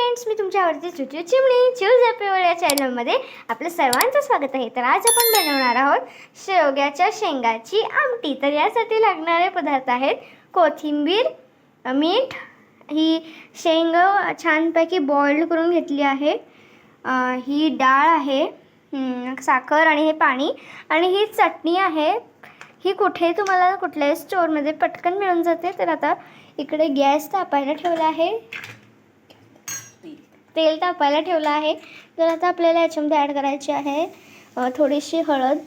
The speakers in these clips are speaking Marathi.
फ्रेंड्स, मी तुमच्या आवडती चुचू चिमणी चूज एपिवड या चॅनलमध्ये आपलं सर्वांचं स्वागत आहे। तर आज आपण बनवणार आहोत शेवग्याच्या शेंगाची आमटी। तर यासाठी लागणारे पदार्थ आहेत कोथिंबीर, मीठ, ही शेंग छानपैकी बॉइल्ड करून घेतली आहे, ही डाळ आहे, साखर आणि हे पाणी, आणि ही चटणी आहे। ही कुठे तुम्हाला कुठल्याही स्टोअरमध्ये पटकन मिळून जाते। तर आता इकडे गॅस तापायला ठेवला आहे, तेल तापायला ठेवलं आहे। तर आता आपल्याला याच्यामध्ये ॲड करायची आहे थोडीशी हळद।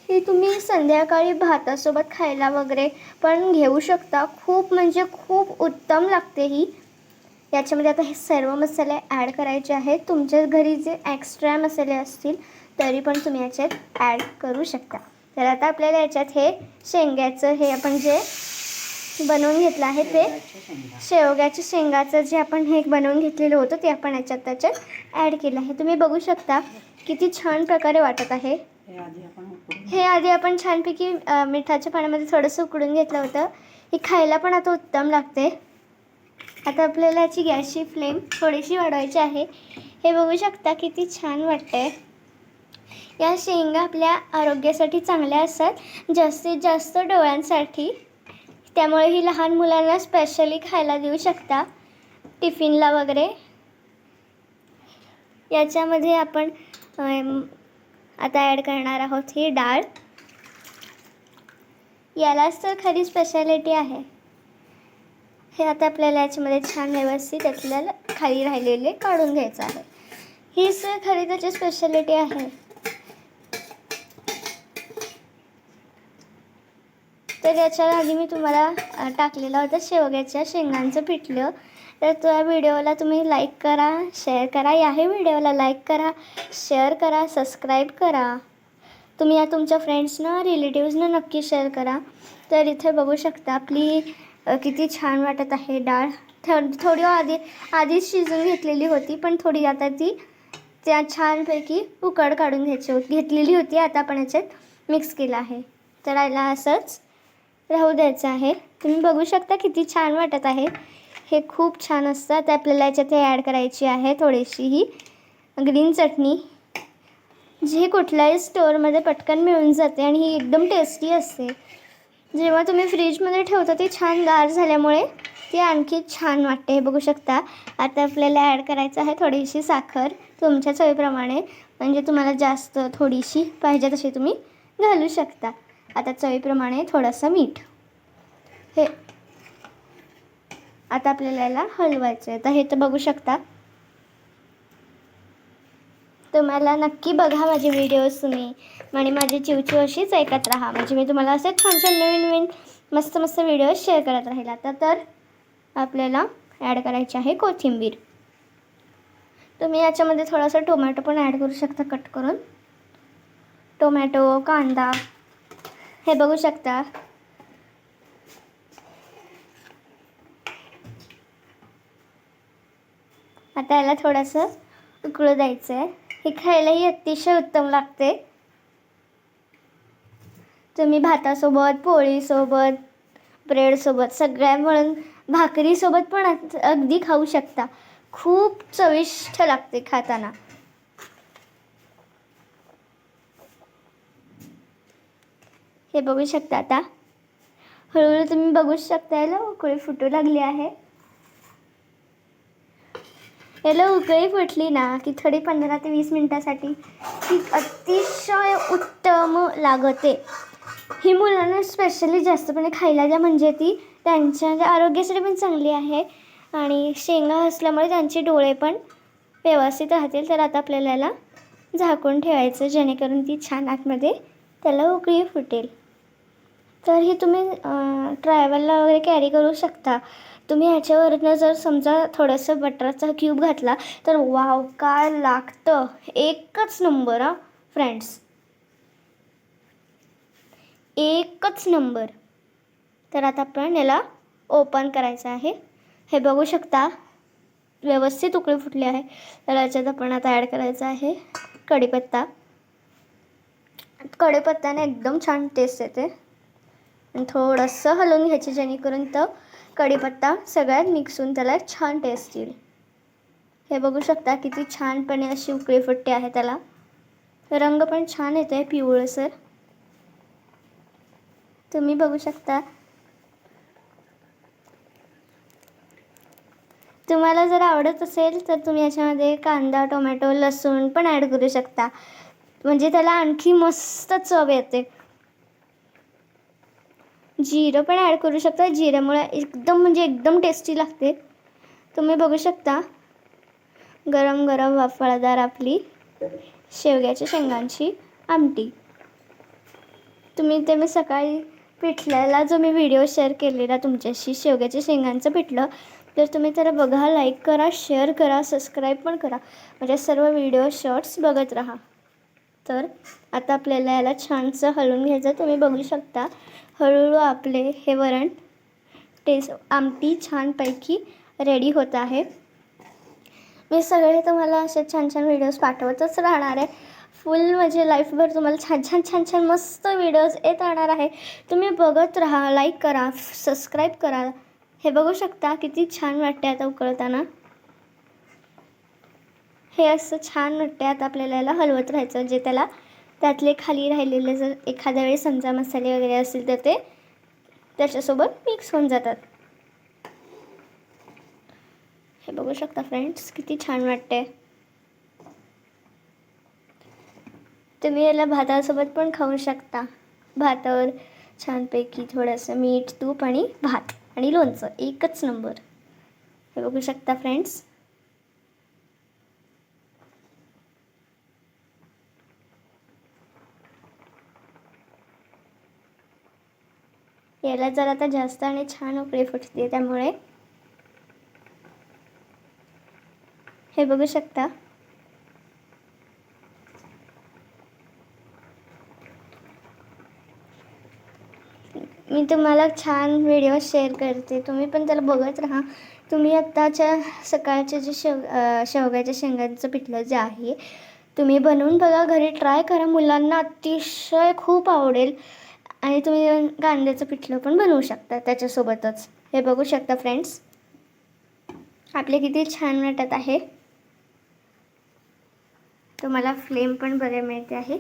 ही तुम्ही संध्याकाळी भातासोबत खायला वगैरे पण घेऊ शकता, खूप म्हणजे खूप उत्तम लागते ही। याच्यामध्ये आता हे सर्व मसाले ॲड करायचे आहेत। तुमच्या घरी जे एक्स्ट्रा मसाले असतील तरी पण तुम्ही याच्यात ॲड करू शकता। तर आता आपल्याला याच्यात हे शेंग्याचं हे आपण जे बनवून घेतलं आहे ते शेवग्याच्या शेंगाचं जे आपण हे बनवून घेतलेलं होतं ते आपण त्याच्यात ॲड केलं आहे। तुम्ही बघू शकता किती छान प्रकारे वाटत आहे। हे आधी आपण छानपैकी मिठाच्या पाण्यामध्ये थोडंसं उकळून घेतलं होतं। हे खायला पण आता उत्तम लागते। आता आपल्याला याची गॅसची फ्लेम थोडीशी वाढवायची आहे। हे बघू शकता किती छान वाटते। या शेंगा आपल्या आरोग्यासाठी चांगल्या असतात, जास्तीत जास्त डोळ्यांसाठी। त्यामुळे ही लहान मुलांना स्पेशली खायला देऊ शकता, टिफिनला वगैरे। याच्यामध्ये आपण आता ॲड करणार आहोत ही डाळ। यालाच तर खरी स्पेशालिटी आहे। हे आता आपल्याला याच्यामध्ये छान व्यवस्थित आपल्याला खाली राहिलेले काढून घ्यायचं आहे। हीच खरी त्याची स्पेशालिटी आहे। तर याच्या आधी मी तुम्हाला टाकलेलं होतं शेवग्याच्या शेंगांचं पिठलं। तर त्या व्हिडिओला तुम्ही लाईक करा, शेअर करा। याही व्हिडिओला लाईक करा, शेअर करा, सबस्क्राईब करा। तुम्ही या तुमच्या फ्रेंड्सना, रिलेटिव्सना नक्की शेअर करा। तर इथे बघू शकता आपली किती छान वाटत आहे डाळ। थोडी आधीच शिजून घेतलेली होती, पण थोडी आता ती त्या छानपैकी उकड काढून घेतलेली होती। आता आपण याच्यात मिक्स केलं आहे। तर याला असंच राहू द्यायचं आहे। तुम्ही बघू शकता किती छान वाटत आहे। हे खूप छान असतं। आता आपल्याला याच्यात हे ॲड करायची आहे थोडीशी ही ग्रीन चटणी, जी कुठल्याही स्टोअरमध्ये पटकन मिळून जाते आणि ही एकदम टेस्टी असते। जेव्हा तुम्ही फ्रीजमध्ये ठेवता ती छान गार झाल्यामुळे ती आणखी छान वाटते। हे बघू शकता। आता आपल्याला ॲड करायचं आहे थोडीशी साखर तुमच्या चवीप्रमाणे, म्हणजे तुम्हाला जास्त थोडीशी पाहिजे तशी तुम्ही घालू शकता। आता चवीप्रमाणे थोडंसं मीठ। हे आता आपल्याला याला हलवायचं आहे। तर हे तर बघू शकता। तुम्हाला नक्की बघा माझे व्हिडिओज तुम्ही, आणि माझी चिवचिव अशीच ऐकत राहा, म्हणजे मी तुम्हाला असे छान छान नवीन मस्त व्हिडिओज शेअर करत राहील। आता तर आपल्याला ॲड करायची आहे कोथिंबीर। तुम्ही याच्यामध्ये थोडासा टोमॅटो पण ॲड करू शकता कट करून, टोमॅटो, कांदा। हे बघू शकता। आता याला थोडंसं उकळू द्यायचं आहे। हे खायलाही अतिशय उत्तम लागते। तुम्ही भातासोबत, पोळीसोबत, ब्रेडसोबत, सगळ्या मिळून भाकरीसोबत पण अगदी खाऊ शकता। खूप चविष्ट लागते खाताना। हे बघू शकता। आता हळूहळू तुम्ही बघू शकता याला उकळी फुटू लागली आहे। याला उकळी फुटली ना की थोडी 15 ते 20 मिनिटासाठी ती अतिशय उत्तम लागते। ही मुलांना स्पेशली जास्तपणे खायला द्या, म्हणजे ती त्यांच्या आरोग्यासाठी पण चांगली आहे आणि शेंगा असल्यामुळे त्यांचे डोळे पण व्यवस्थित राहतील। तर आता आपल्याला याला झाकून ठेवायचं, जेणेकरून ती छान आतमध्ये त्याला उकळी फुटेल। तर ही तुम्ही ट्रॅव्हलला वगैरे कॅरी करू शकता। तुम्ही ह्याच्यावरनं जर समजा थोडंसं बटरचा क्यूब घातला तर वाव काय लागतं, एकच नंबर हा फ्रेंड्स, एकच नंबर। तर आता आपण याला ओपन करायचं आहे। हे बघू शकता व्यवस्थित उकळी फुटली आहे। तर याच्यात आपण आता ॲड करायचं आहे कढीपत्ता। कढीपत्त्याने एकदम छान टेस्ट येते, आणि थोडंसं हलवून घ्यायचे जेणेकरून तो कढीपत्ता सगळ्यात मिक्स होऊन त्याला छान टेस्ट येईल। हे बघू शकता किती छानपणे अशी उकळी फुटते आहे त्याला. रंग पण छान येतो आहे पिवळसर, तुम्ही बघू शकता. तुम्हाला जर आवडत असेल तर तुम्ही याच्यामध्ये कांदा, टोमॅटो, लसूण पण ॲड करू शकता, म्हणजे त्याला आणखी मस्त चव येते. जिरं पण ॲड करू शकता, जिऱ्यामुळे एकदम टेस्टी लागते. तुम्ही बघू शकता गरम गरम वाफळदार आपली शेवग्याच्या शेंगांची आमटी. मी सकाळी पिठल्याला जो मी व्हिडिओ शेअर केलेला तुमच्याशी शेवग्याच्या शेंगांचं पिठलं, तर तुम्ही त्याला बघा, लाईक करा, शेअर करा, सबस्क्राईब पण करा, म्हणजे सर्व व्हिडिओ शॉर्ट्स बघत राहा. तर आता आपल्याला याला छानसं हलवून घ्यायचं. तुम्ही बघू शकता हळूहळू आपले हे वरण आमटी छानपैकी रेडी होत आहे. मी सगळे तुम्हाला असे छान छान व्हिडिओज पाठवतच राहणार आहे. फुल म्हणजे लाईफभर तुम्हाला छान छान मस्त व्हिडिओज येत राहणार आहे. तुम्ही बघत राहा, लाईक करा, सबस्क्राईब करा. हे बघू शकता किती छान वाटते आता उकळताना. हे असं छान वाटते. आता आपल्याला याला हलवत राहायचं, जे त्यातले खाली राहिलेले जर एखाद्या वेळेस समजा मसाले वगैरे असतील तर ते त्याच्यासोबत मिक्स होऊन जातात. हे बघू शकता फ्रेंड्स किती छान वाटते. तुम्ही याला भातासोबत पण खाऊ शकता. भातावर छानपैकी थोडंसं मीठ, तूप आणि भात आणि लोणचं, एकच नंबर. हे बघू शकता फ्रेंड्स. याला जर आता जास्त आणि छान उकळी फुटते, त्यामुळे हे बघू शकता. मी तुम्हाला छान व्हिडिओ शेअर करते, तुम्ही पण त्याला बघत राहा. तुम्ही आत्ताच्या सकाळचे जे शेवग्याच्या शेंगांचं पिठलं जे आहे, तुम्ही बनवून बघा, घरी ट्राय करा. मुलांना अतिशय खूप आवडेल. आणि तुम्ही कांद्याचं पिठलं पण बनवू शकता त्याच्यासोबतच. हे बघू शकता फ्रेंड्स आपले किती छान वाटत आहे. तुम्हाला फ्लेम पण बरे मिळते आहे.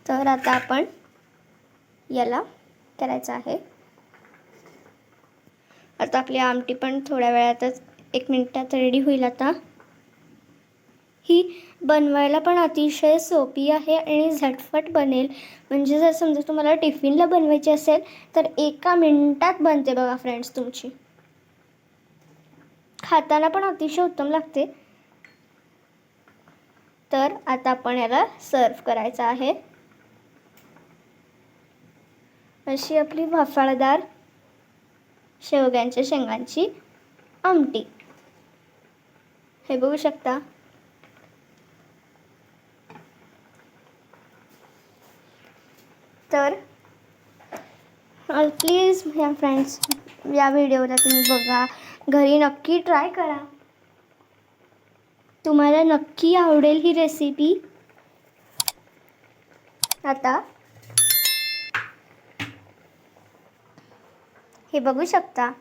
तर आता आपण याला करायचं आहे. आता आपली आमटी पण थोड्या वेळातच 1 मिनिटात रेडी होईल. आता ही बनवायला पण अतिशय सोपी आहे आणि झटपट बनेल. म्हणजे जर समजा तुम्हाला टिफिनला बनवायची असेल तर 1 मिनिटात बनते बघा फ्रेंड्स तुमची. खाताना पण अतिशय उत्तम लागते. तर आता आपण याला सर्व करायचं आहे. अशी आपली वाफळदार शेवग्यांच्या शेंगांची आमटी. हे बघू शकता. तर प्लीज ह्या फ्रेंड्स या व्हिडिओला तुम्ही बघा, घरी नक्की ट्राय करा. तुम्हाला नक्की आवडेल ही रेसिपी. आता हे बघू शकता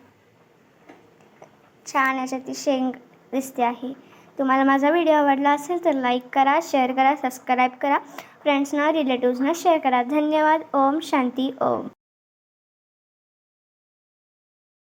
छान अशी ती शेंग दिसते आहे. तुम्हाला माझा व्हिडिओ आवडला असेल तर लाईक करा, शेअर करा, सबस्क्राईब करा, फ्रेंड्सना, रिलेटिव्सना शेअर करा. धन्यवाद. ओम शांती ओम.